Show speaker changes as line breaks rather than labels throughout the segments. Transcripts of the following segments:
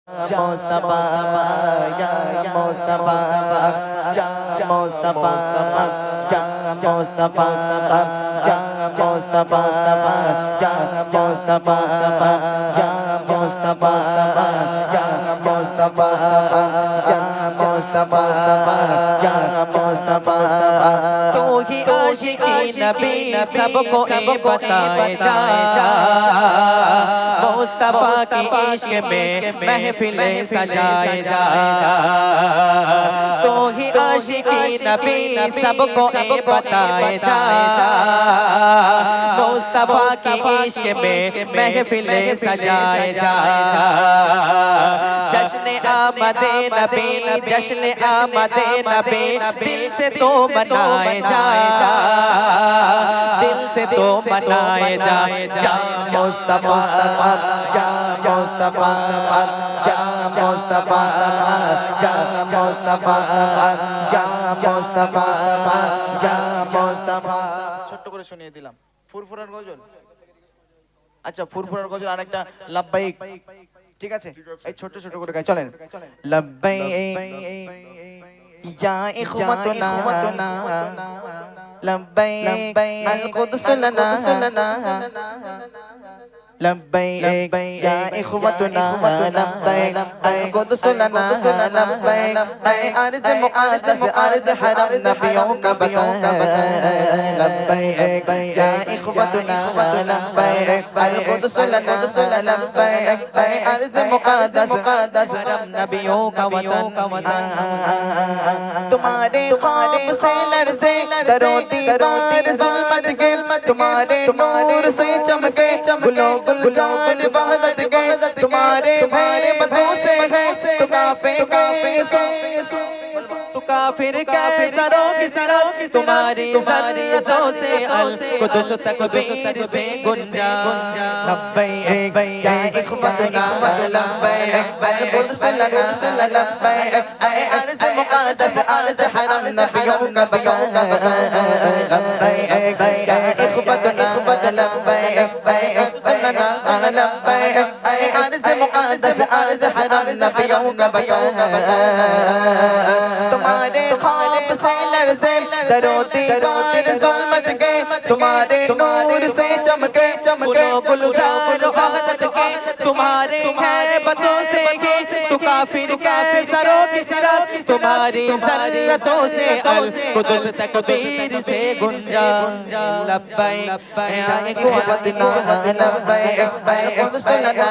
Mustafa, ya Mustafa, ya Mustafa, ya Mustafa, ya Mustafa, ya Mustafa, ya Mustafa, ya Mustafa, ya Mustafa, ya Mustafa, तू ही आशिकी नबी सबको ये बताए जा मुस्तफा की इश्क में महफिलें सजाए जा तू ही आशिकी नबी सबको ये बताए जा मुस्तफा की इश्क में महफिलें सजाए जा जश्न आमदे नबी जश्न आमदे नबी दिल से तो मनाए जा दिल से तो मनाए जा जा मुस्तफा जा मुस्तफा जा मुस्तफा जा मुस्तफा जा मुस्तफा जा मुस्तफा ছোট্ট করে শুনিয়ে দিলাম ফুরফুরার গজল আচ্ছা ফুরফুরার গজল আরেকটা লাব্বাইক ঠিক আছে এই ছোট ছোট করে গাই চলেন লাব্বাইক ইয়া ইখওয়াতুনা لبيك القدس لنا لبيك يا إخوتنا لبيك القدس لنا لبيك أي أرض مقدس أرض حرم نبيك بتا لبيك يا إخوتنا لبيك القدس لنا لبيك أي أرض مقدس حرم نبيك وطن तुम्हारे ख्वाब से लरसे दरो दीवार जुल्मत के तुम्हारे नूर से चमके गुलो गुलजार वहदत के तुम्हारे भय बदों से है तो काफिर तो काफिर सरों की सरों तुम्हारी ज़र्रतों से अल कुदस तकबीर से गुंजा लब्बैक या इख्वतुना लब्बैक अल कुदस लना लब्बैक ऐ अर्ज़ मुक़द्दस अर्ज़ हरम नबियों का बता लब्बैक या इख्वतुना लब्बैक ऐ अर्ज़ लना लब्बैक ऐ अर्ज़ मुक़द्दस अर्ज़ हरम नबियों का बता तुम्हारे ख्वाब से लरज़े दरो दीवार ज़ुल्मत के तुम्हारे नूर से चमके गुलो गुलजार वहदत के तुम्हारे हैबतों से ही तू काफिर सरों की सिरत तुम्हारी ज़र्रतों से अल कुदस तकबीर से गुंजा लब्बैक या इख्वतुना लब्बैक अल कुदस लना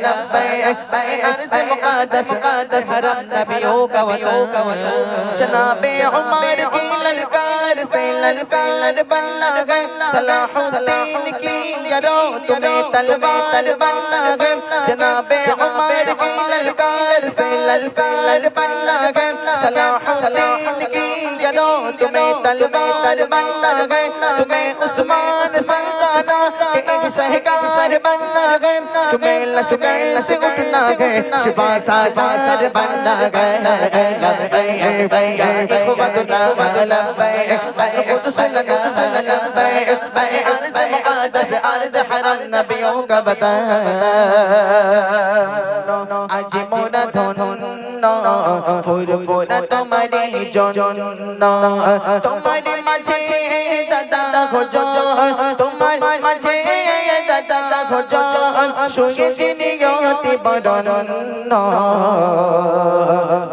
लब्बैक ऐ अर्ज़ मुक़द्दस हरम नबियों का वतन जनाबे उमर की ललकार से ललकार बनना गए सलाहुद्दीन की यरो तुम्हें तलवार बनना गए जनाबे उमर की ललकार से ललकार बनना गए सलाहुद्दीन की यरो तुम्हें तलवार बनना गए तुम्हें उस्मान सल्ताना के एक शहकार बनना गए तुम्हें लश्कर से उठना गए शिफा सागर बनना गए या इख्वतुना लब्बैक अल कुदस लना लब्बैक ऐ अर्ज़ मुक़द्दस अर्ज़ हरम नबियों का बता आज मोरा धन ফুরফুরা তোমারি জন্য তোমার মাঝে দাদা খোঁজো তোমার মাঝে দাদা খোঁজো শুয়েছি নিয়তি বরণ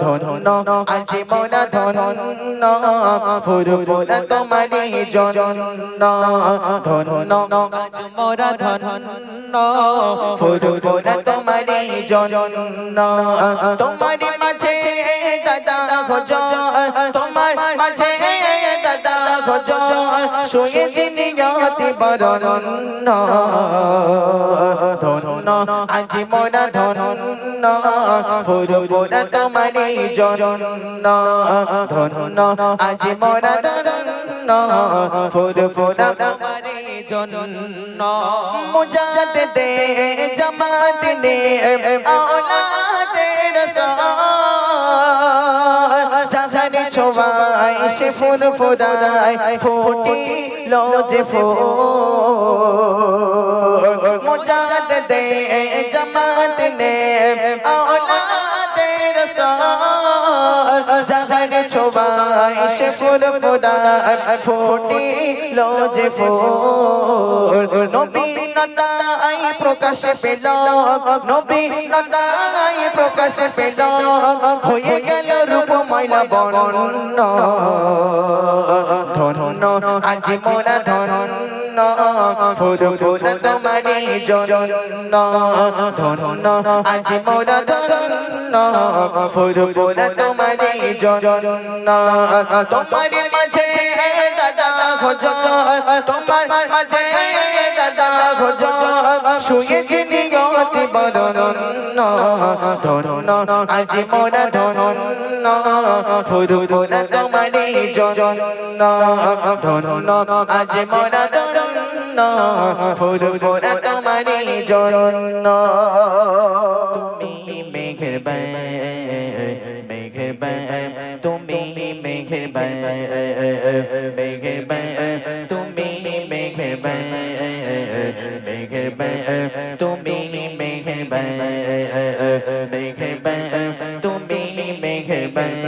ধন্য আজ মোরা ধন্য ফুরফুরা তোমারি জন্য ধন্য আজ মোরা ধন্য ফুরফুরা তোমারি জন্য তোমার মাঝে দাদা খোঁজো তোমার মাঝে দাদা খোঁজো শুয়েছি নিয়তি বরণ ধন্য আজ মোরা ধন্য ফুরফুরা তোমারি জন্য ধন্য আজ মোরা ধন্য ফুরফুরা তোমারি জন্য মুজাদ্দিদে জামাত নে औलादे रसूल জাহানি ছোঁয়ায় সে ফুরফুরায় ফুটিলো যে ফুল মুজাদ্দিদে জামাত নে औलादे চোবাইশে ফুরফুরার ফুটিলো যে ফুল নবী নতাই প্রকাশ পেল নবী নতাই প্রকাশ পেল হয়ে গেল রূপময় লাবণ্য ধন্য আজ মোরা ধন্য ফুরফুরা তোমারি জন্য ধন্য আজ মোরা ধন্য ফুরফুরা তোমারি জন্য তোমার মাঝে দাদা খোঁজ তোমার মাঝে দাদা খোঁজ শুয়েছে নিয়তি বরণ্য ধন্য আজ মোরা ধন্য ফুরফুরা তোমারি জন্য ধন্য আজ মোরা ধন্য ফুরফুরা তোমারি জন্য তুমি মেঘেরবান তুমি মেঘেরবান তুমি মেঘেরবান তুমি মেঘেরবান তুমি মেঘেরবান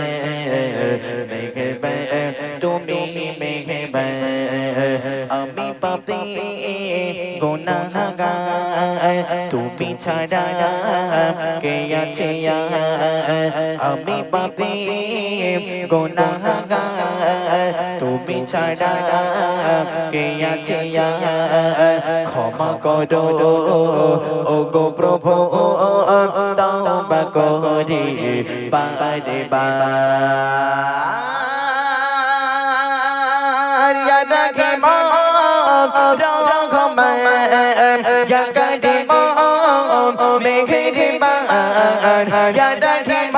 তুমি মেঘেরবান আমি পাপী গুনাহগার তুমি ছাড়া কে আছে আমি পাপী গুনাহগার তুমি ছাড়া কে আছে ক্ষমা করো ও গো প্রভু তওবা করি বারে বার ইয়া রাহিম রহমান ইয়া কারীম মেহেরবান ইয়া রাহিম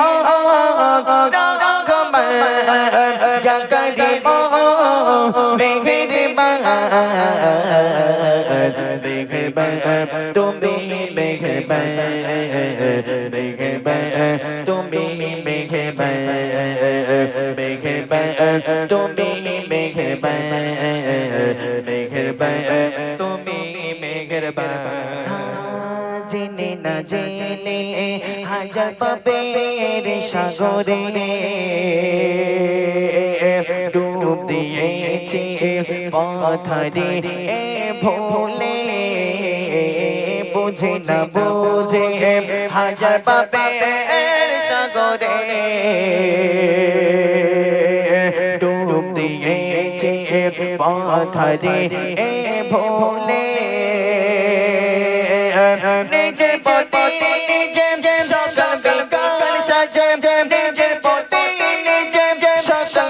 রহমান ইয়া কারীম মেহেরবান তুমি মেহেরবান তুমি মেহেরবান তুমি মেহেরবান তুমি মেহেরবান জেনে না জেনে হাজার পাপের সাগরে ডুব দিয়েছি পথরে ভুলে বুঝে না বুঝে হাজার পাপের সাগরে ডুব দিয়েছি পথরে ভুলে নিজের প্রতি নিজে সকাল বিকাল সাজে নিজের প্রতি নিজে সকাল